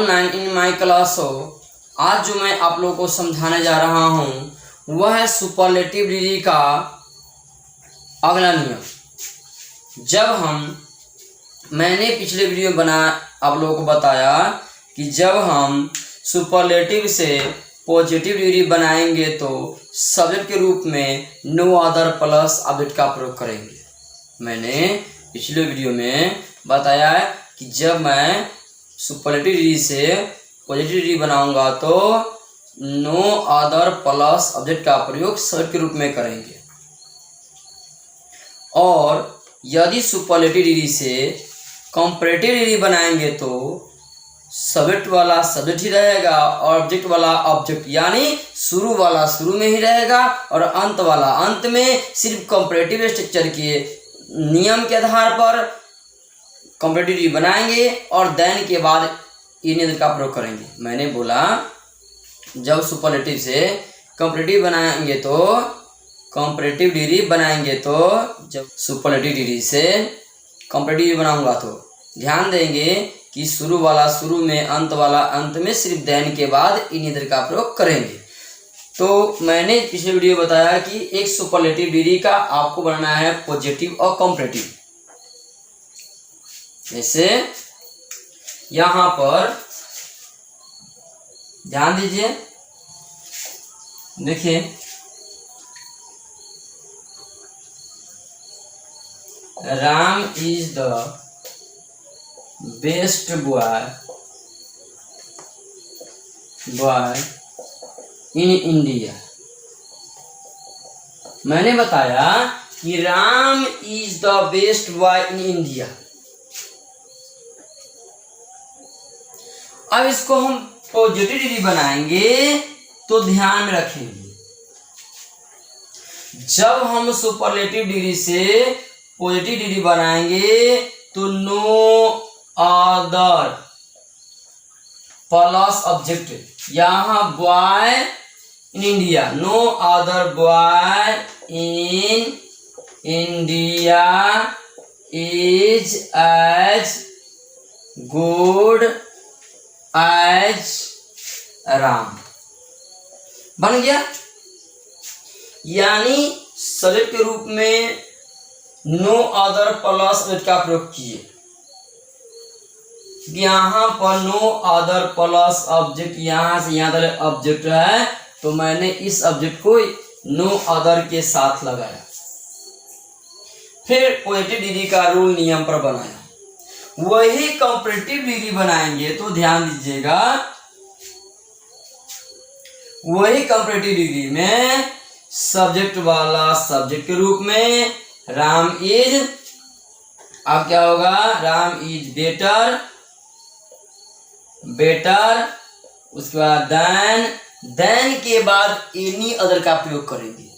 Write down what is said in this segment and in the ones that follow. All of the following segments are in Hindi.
ऑनलाइन इन माई क्लास हो। आज जो मैं आप लोगों को समझाने जा रहा हूँ वह है सुपरलेटिव डिग्री का अगला नियम। मैंने पिछले वीडियो में आप लोगों को बताया कि जब हम सुपरलेटिव से पॉजिटिव डिग्री बनाएंगे तो सब्जेक्ट के रूप में नो अदर प्लस ऑब्जेक्ट का प्रयोग करेंगे। मैंने पिछले वीडियो में बताया है कि जब मैं सुपरलेटिव डिग्री से पॉजिटिव डिग्री बनाऊंगा तो नो अदर प्लस ऑब्जेक्ट का प्रयोग सब्जेक्ट के रूप में करेंगे, और यदि सुपरलेटिव डिग्री से कंपैरेटिव डिग्री बनाएंगे तो सब्जेक्ट वाला सब्जेक्ट ही रहेगा और ऑब्जेक्ट वाला ऑब्जेक्ट, यानी शुरू वाला शुरू में ही रहेगा और अंत वाला अंत में। सिर्फ कंपैरेटिव स्ट्रक्चर के नियम के आधार पर कंपैरेटिव डिग्री बनाएंगे और देन के बाद इन का प्रयोग करेंगे। मैंने बोला जब सुपरलेटिव से कंपैरेटिव बनाएंगे तो कंपैरेटिव डिग्री बनाएंगे तो जब सुपरलेटिव डिग्री से कंपैरेटिव डिग्री बनाऊंगा तो ध्यान देंगे कि शुरू वाला शुरू में, अंत वाला अंत में, सिर्फ देन के बाद इन का प्रयोग करेंगे। तो मैंने पिछले वीडियो बताया कि एक सुपरलेटिव डिग्री का आपको बनाना है पॉजिटिव और कंपैरेटिव। जैसे यहां पर ध्यान दीजिए, देखिए Ram is the best boy in India. मैंने बताया कि Ram is the best boy in India. अब इसको हम पॉजिटिव डिग्री बनाएंगे तो ध्यान में रखेंगे, जब हम सुपरलेटिव डिग्री से पॉजिटिव डिग्री बनाएंगे तो नो अदर प्लस ऑब्जेक्ट, यहां boy in India, no other boy in India is as good as Ram बन गया। यानी सब्जेक्ट के रूप में नो अदर प्लस ऑब्जेक्ट का प्रयोग किए। यहां पर नो अदर प्लस ऑब्जेक्ट, यहां से यहां तक ऑब्जेक्ट है तो मैंने इस ऑब्जेक्ट को नो अदर के साथ लगाया। फिर पॉजिटिव डिग्री का रूल नियम पर बनाया। वही कंपैरेटिव डिग्री बनाएंगे तो ध्यान दीजिएगा, वही कंपैरेटिव डिग्री में सब्जेक्ट वाला सब्जेक्ट के रूप में राम इज, अब क्या होगा, राम इज बेटर, उसके बाद देन के बाद एनी अदर का प्रयोग करेंगे।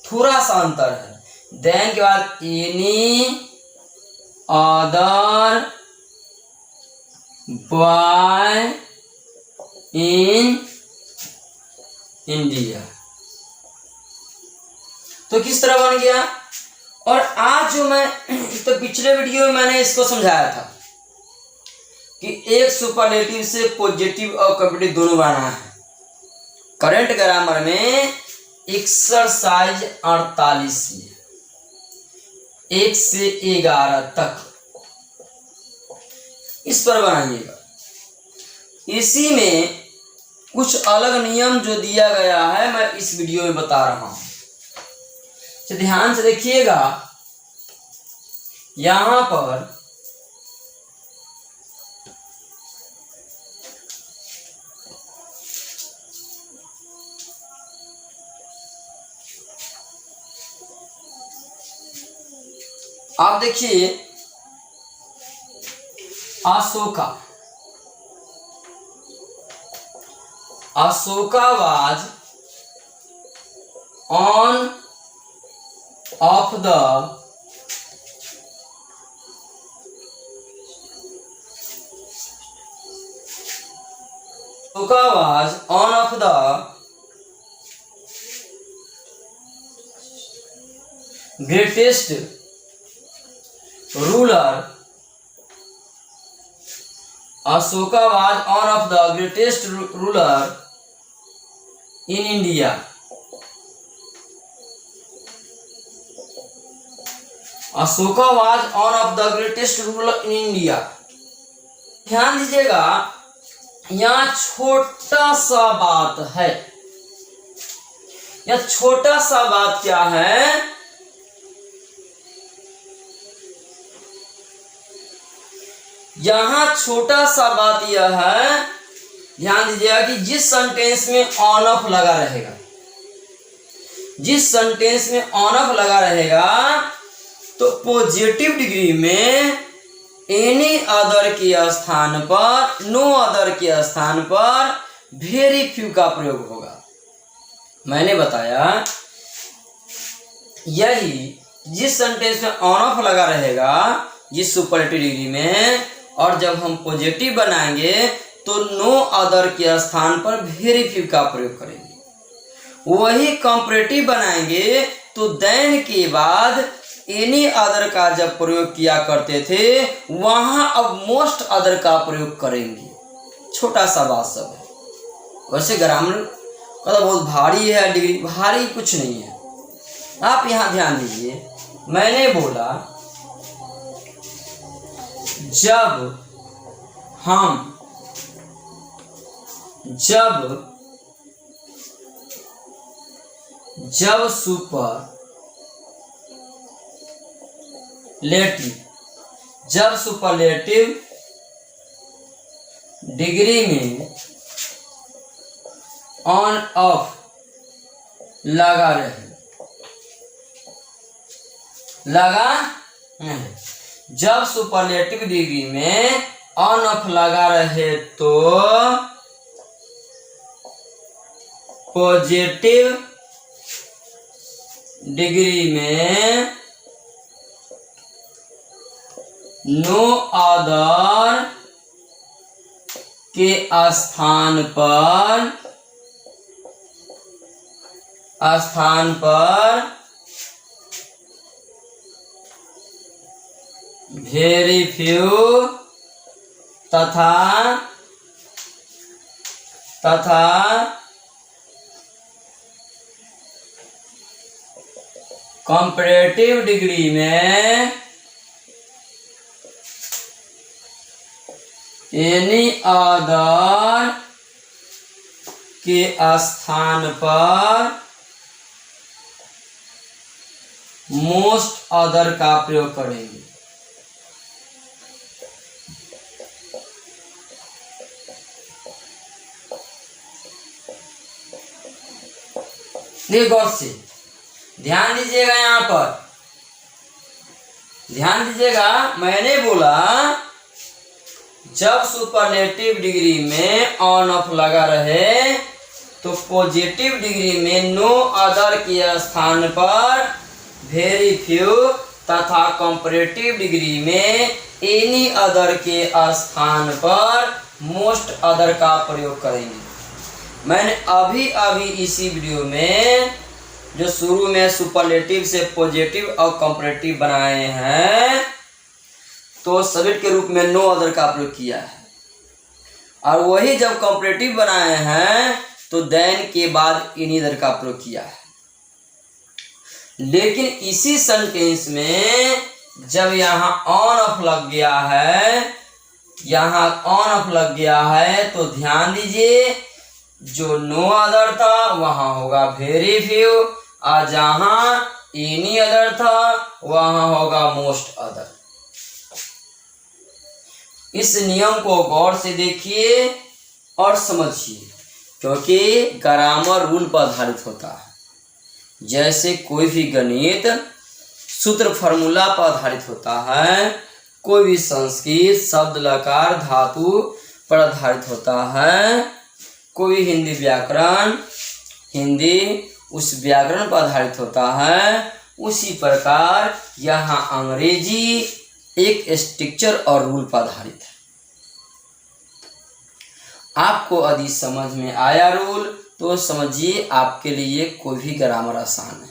थोड़ा सा अंतर है, देन के बाद any other boy in India. तो किस तरह बन गया। और आज जो मैं तो पिछले वीडियो में मैंने इसको समझाया था कि एक सुपरलेटिव से पॉजिटिव और कंपैरेटिव दोनों बनाना है। करंट ग्रामर में एक्सरसाइज 48 में 1 से 11 तक इस पर बनाइएगा। इसी में कुछ अलग नियम जो दिया गया है मैं इस वीडियो में बता रहा हूं, तो ध्यान से देखिएगा। यहां पर आप देखिए Ashoka was on off the Ashoka was one of the greatest ruler Ashoka was one of the greatest ruler in India. Ashoka was one of the greatest ruler in India. ध्यान दीजिएगा, यहाँ छोटा सा बात है। यह छोटा सा बात क्या है? यहां छोटा सा बात यह है, ध्यान दीजिएगा कि जिस सेंटेंस में ऑन ऑफ लगा रहेगा, जिस सेंटेंस में ऑन ऑफ लगा रहेगा, तो पॉजिटिव डिग्री में एनी अदर के स्थान पर, नो अदर के स्थान पर वेरी फ्यू का प्रयोग होगा। मैंने बताया यही जिस सेंटेंस में ऑन ऑफ लगा रहेगा, जिस सुपरलेटिव डिग्री में, और जब हम पॉजिटिव बनाएंगे तो नो अदर के स्थान पर वेरी फ्यू का प्रयोग करेंगे। वही कंपैरेटिव बनाएंगे तो देन के बाद एनी अदर का जब प्रयोग किया करते थे, वहां अब मोस्ट अदर का प्रयोग करेंगे। छोटा सा बात सब है। वैसे ग्रामर का तो बहुत भारी है डिग्री, भारी कुछ नहीं है। आप यहां ध्यान दीजिए, मैंने बोला जब सुपरलेटिव डिग्री में ऑन ऑफ लगा जब सुपरलेटिव डिग्री में ऑन ऑफ लगा रहे तो पॉजिटिव डिग्री में नो अदर के स्थान पर वेरी फ्यू तथा कंपैरेटिव डिग्री में एनी अदर के स्थान पर मोस्ट अदर का प्रयोग करेंगे। गौर से ध्यान दीजिएगा, यहां पर ध्यान दीजिएगा, मैंने बोला जब सुपरलेटिव डिग्री में ऑन ऑफ लगा रहे तो पॉजिटिव डिग्री में नो अदर के स्थान पर वेरी फ्यू तथा कंपैरेटिव डिग्री में एनी अदर के स्थान पर मोस्ट अदर का प्रयोग करेंगे। मैंने अभी इसी वीडियो में जो शुरू में सुपरलेटिव से पॉजिटिव और कंपैरेटिव बनाए हैं, तो सब्जेक्ट के रूप में नो अदर का प्रयोग किया है, और वही जब कंपैरेटिव बनाए हैं तो देन के बाद एनी अदर का प्रयोग किया है। लेकिन इसी सेंटेंस में जब यहाँ ऑन ऑफ लग गया है, यहाँ ऑन ऑफ लग गया है, तो ध्यान दीजिए जो नो अदर था वहां होगा वेरी फ्यू, और जहां एनी अदर था वहां होगा मोस्ट अदर। इस नियम को गौर से देखिए और समझिए, क्योंकि ग्रामर रूल पर आधारित होता है। जैसे कोई भी गणित सूत्र फॉर्मूला पर आधारित होता है, कोई भी संस्कृत शब्द लकार धातु पर आधारित होता है, कोई हिंदी व्याकरण हिंदी उस व्याकरण पर आधारित होता है, उसी प्रकार यहाँ अंग्रेजी एक स्ट्रक्चर और रूल पर आधारित है। आपको यदि समझ में आया रूल तो समझिए आपके लिए कोई भी ग्रामर आसान है।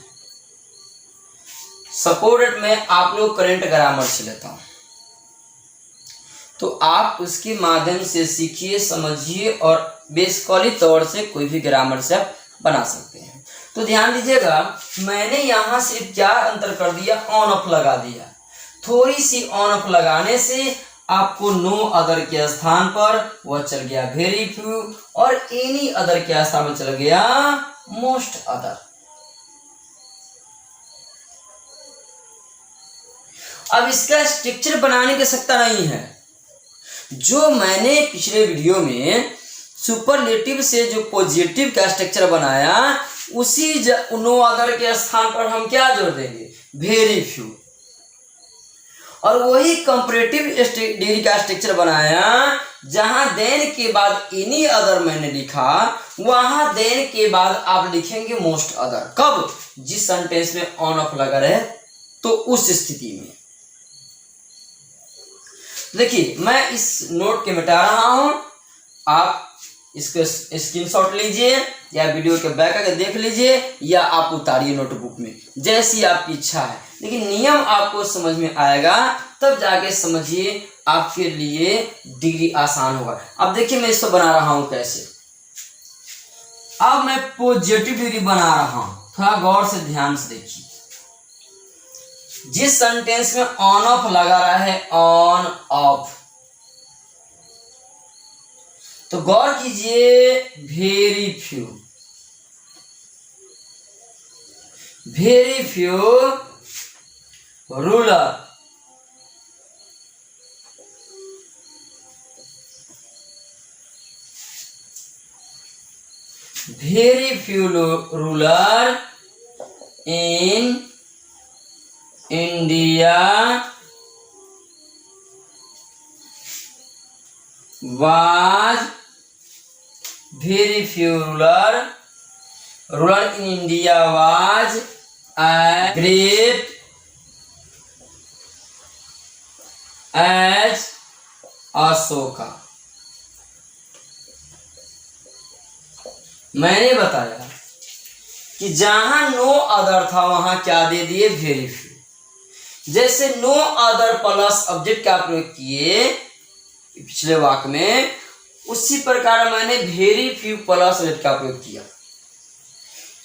सपोर्ट में आप लोग करेंट ग्रामर से लेता हूं। तो आप उसके माध्यम से सीखिए, समझिए और बेसिकली तौर से कोई भी ग्रामर से आप बना सकते हैं। तो ध्यान दीजिएगा, मैंने यहाँ से क्या अंतर कर दिया, ऑन ऑफ लगा दिया। थोड़ी सी ऑन ऑफ लगाने से आपको नो अदर के स्थान पर वह चल गया वेरी फ्यू, और एनी अदर के स्थान पर चल गया मोस्ट अदर। अब इसका स्ट्रक्चर बनाने की आवश्यकता नहीं है। जो मैंने पिछले वीडियो में सुपरलेटिव से जो पॉजिटिव का स्ट्रक्चर बनाया, उसी नो अदर के स्थान पर हम क्या जोड़ देंगे, वेरी फ्यू। और वही कंपैरेटिव डिग्री का स्ट्रक्चर बनाया, जहां देन के बाद एनी अदर मैंने लिखा, वहां देन के बाद आप लिखेंगे मोस्ट अदर। कब, जिस सेंटेंस में ऑन ऑफ लगा रहे तो उस स्थिति में। देखिए, मैं इस नोट के मिटा रहा हूं, आप इसको स्क्रीनशॉट लीजिए या वीडियो के बैक आकर देख लीजिए, या आप उतारिए नोटबुक में, जैसी आपकी इच्छा है। लेकिन नियम आपको समझ में आएगा, तब जाके समझिए, आपके लिए डिग्री आसान होगा। अब देखिए मैं इसको बना रहा हूं कैसे। अब मैं पॉजिटिव डिग्री बना रहा हूं, थोड़ा गौर से ध्यान से देखिए। जिस सेंटेंस में ऑन ऑफ लगा रहा है, ऑन ऑफ, तो गौर कीजिए, very few, very few ruler, very few ruler in India was very few ruler in India was as great as Ashoka. मैंने बताया कि जहां नो अदर था वहां क्या दे दिए, वेरी फ्यू। जैसे नो अदर प्लस ऑब्जेक्ट का प्रयोग किए पिछले वाक्य में, उसी प्रकार मैंने वेरी फ्यू प्लस ऑब्जेक्ट का प्रयोग किया।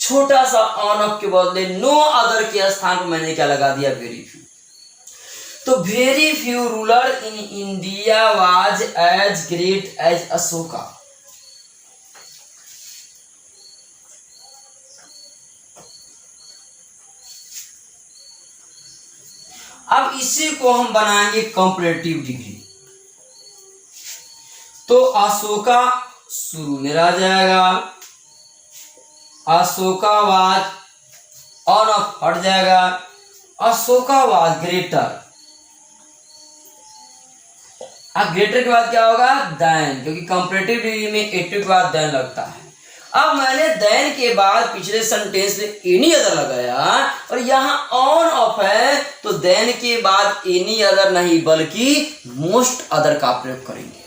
छोटा सा ऑन ऑफ के बदले नो अदर के स्थान पर मैंने क्या लगा दिया, वेरी फ्यू। तो very few ruler in India was as great as Ashoka. अब इसी को हम बनाएंगे कंपैरेटिव डिग्री। तो अशोका शुरू में रह जाएगा, अशोकावाद ऑन ऑफ हट जाएगा, अशोकावाद ग्रेटर। अब ग्रेटर के बाद क्या होगा, दैन, क्योंकि कंपैरेटिव डिग्री में एटिव के बाद दैन लगता है। अब मैंने दैन के बाद पिछले सेंटेंस में एनी अदर लगाया, और यहाँ ऑन ऑफ है, तो दैन के बाद एनी अदर नहीं बल्कि मोस्ट अदर का प्रयोग करेंगे।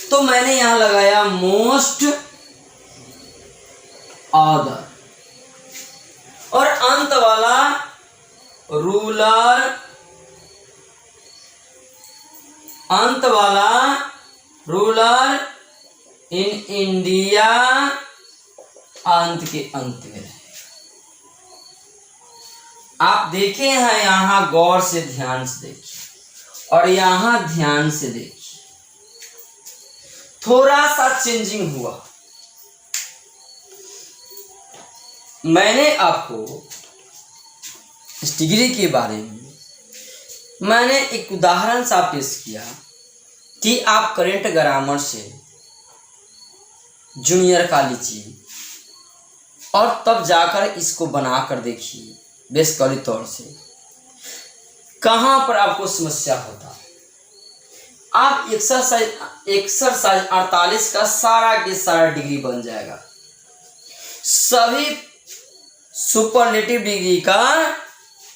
तो मैंने यहां लगाया मोस्ट अदर, और अंत वाला रूलर, अंत वाला रूलर इन इंडिया अंत के अंत में रहे। आप देखे हैं, यहां गौर से ध्यान से देखिए, और यहां ध्यान से देखिए, थोड़ा सा चेंजिंग हुआ। मैंने आपको इस डिग्री के बारे में मैंने एक उदाहरण सा पेश किया कि आप करेंट ग्रामर से जूनियर का लीजिए, और तब जाकर इसको बनाकर देखिए बेसिकली तौर से कहां पर आपको समस्या होता है। आप एक्सरसाइज 48 का सारा के सारा डिग्री बन जाएगा। सभी सुपरलेटिव डिग्री का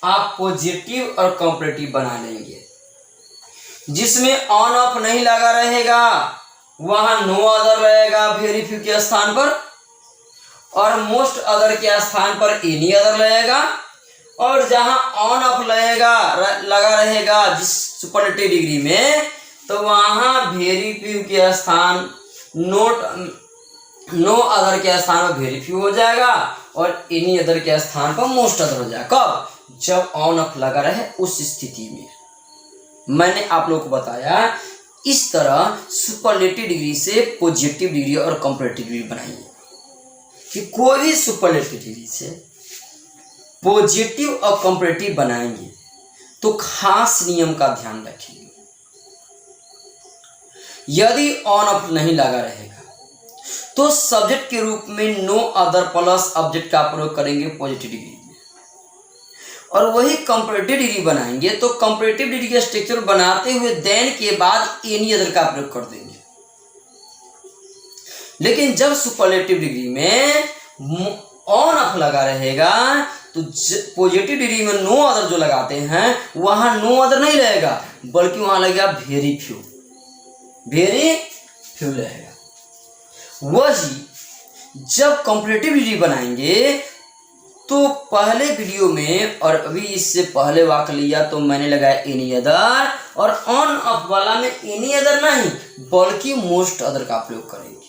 आप पॉजिटिव और कंपैरेटिव बना लेंगे, जिसमें ऑन ऑफ नहीं लगा रहेगा, वहां नो अदर रहेगा वेरी फ्यू के स्थान पर, और मोस्ट अदर के स्थान पर एनी अदर रहेगा, और जहां ऑन ऑफ लगा रहेगा जिस सुपरलेटिव डिग्री में, तो वहां वेरी फ्यू के स्थान नो अदर के स्थान पर वेरी फ्यू हो जाएगा और एनी अदर के स्थान पर मोस्ट अदर हो जाएगा। कब? जब ऑन ऑफ लगा रहे उस स्थिति में। मैंने आप लोगों को बताया इस तरह सुपरलेटिव डिग्री से पॉजिटिव डिग्री और कंपैरेटिव डिग्री बनाइए कि कोई भी सुपरलेटिव डिग्री से पॉजिटिव और कंपैरेटिव बनाएंगे तो खास नियम का ध्यान रखिए। यदि ऑन ऑफ नहीं लगा रहेगा तो सब्जेक्ट के रूप में नो अदर प्लस ऑब्जेक्ट का प्रयोग करेंगे पॉजिटिव डिग्री में, और वही कंपैरेटिव डिग्री बनाएंगे तो कंपैरेटिव डिग्री का स्ट्रक्चर बनाते हुए देन के बाद एनी अदर का प्रयोग कर देंगे। लेकिन जब सुपरलेटिव डिग्री में ऑन ऑफ लगा रहेगा तो पॉजिटिव डिग्री में नो अदर जो लगाते हैं वहां नो अदर नहीं रहेगा, बल्कि वहां लगेगा वेरी फ्यू रहेगा। वही जब कंपैरेटिव डिग्री बनाएंगे तो पहले वीडियो में और अभी इससे पहले वाक्य लिया तो मैंने लगाया एनी अदर, और ऑन ऑफ वाला में एनी अदर नहीं बल्कि मोस्ट अदर का प्रयोग करेंगे।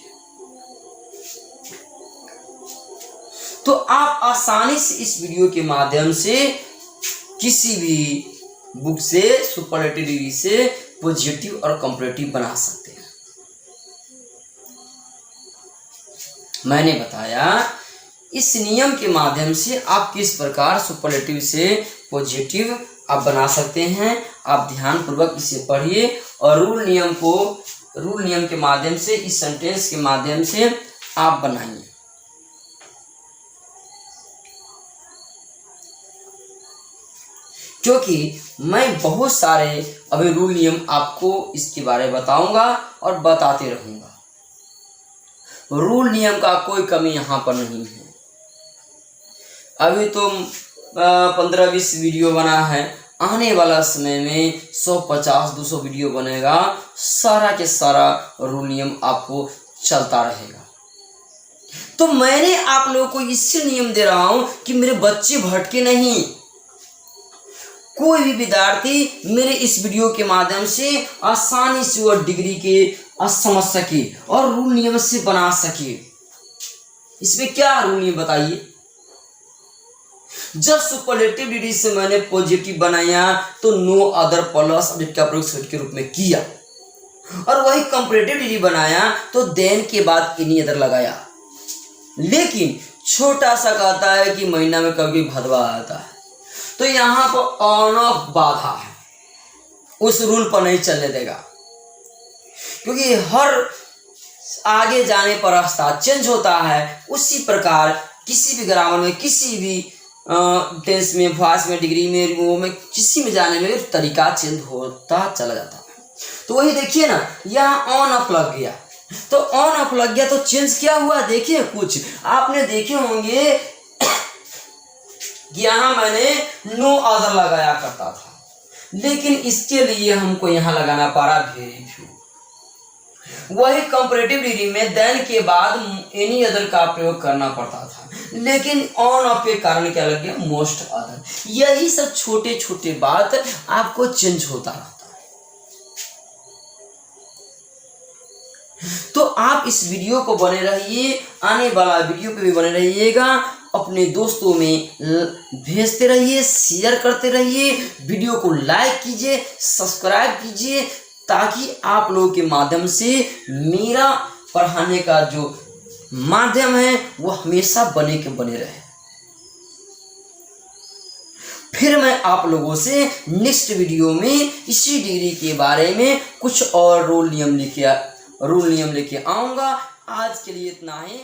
तो आप आसानी से इस वीडियो के माध्यम से किसी भी बुक से सुपरलेटिव डिग्री से पॉजिटिव और कंपैरेटिव बना सकते हैं। मैंने बताया इस नियम के माध्यम से आप किस प्रकार सुपरलेटिव से पॉजिटिव आप बना सकते हैं। आप ध्यानपूर्वक इसे पढ़िए और रूल नियम के माध्यम से इस सेंटेंस के माध्यम से आप बनाइए। क्योंकि मैं बहुत सारे अभी रूल नियम आपको इसके बारे में बताऊंगा और बताते रहूंगा। रूल नियम का कोई कमी यहाँ पर नहीं है। अभी तो 15-20 वीडियो बना है, आने वाला समय में 150-200 वीडियो बनेगा, सारा के सारा रूल नियम आपको चलता रहेगा। तो मैंने आप लोगों को इससे नियम दे रहा हूं कि मेरे बच्चे भटके नहीं, कोई भी विद्यार्थी मेरे इस वीडियो के माध्यम से आसानी से वह डिग्री के समझ सके और रूल नियम से बना सके। इसमें क्या रूल नियम बताइए। जब सुपरलेटिव डिग्री से मैंने पॉजिटिव बनाया तो नो अदर प्लस ऑब्जेक्ट का प्रयोग सब्जेक्ट के रूप में किया, और वही कंपैरेटिव डिग्री बनाया तो देन के बाद एनी अदर लगाया। लेकिन छोटा सा कहता है कि महीना में कभी भदवा आता है, तो यहां पर ऑन ऑफ बाधा है, उस रूल पर नहीं चलने देगा। क्योंकि हर आगे जाने पर रास्ता चेंज होता है, उसी प्रकार किसी भी ग्रामर में, किसी भी टेंस में, वॉइस में, डिग्री में, रिमूव में, किसी में जाने में तरीका चेंज होता चला जाता है। तो वही देखिए ना, यहाँ ऑन ऑफ लग गया तो ऑन ऑफ लग गया तो चेंज क्या हुआ देखिए। कुछ आपने देखे होंगे यहाँ मैंने नो अदर लगाया करता था, लेकिन इसके लिए हमको यहाँ लगाना पड़ा वेरी फ्यू। वही कंपैरेटिव डिग्री में देन के बाद एनी अदर का प्रयोग करना पड़ता था, लेकिन ऑन ऑफ के कारण क्या लग गया मोस्ट अदर। यही सब छोटे छोटे बात आपको चेंज होता रहता है। तो आप इस वीडियो को बने रहिए, आने वाला वीडियो पे भी बने रहिएगा, अपने दोस्तों में भेजते रहिए, शेयर करते रहिए, वीडियो को लाइक कीजिए, सब्सक्राइब कीजिए, ताकि आप लोगों के माध्यम से मेरा पढ़ाने का जो माध्यम है वो हमेशा बने के बने रहे। फिर मैं आप लोगों से नेक्स्ट वीडियो में इसी डिग्री के बारे में कुछ और रूल नियम लेके आऊंगा। आज के लिए इतना ही।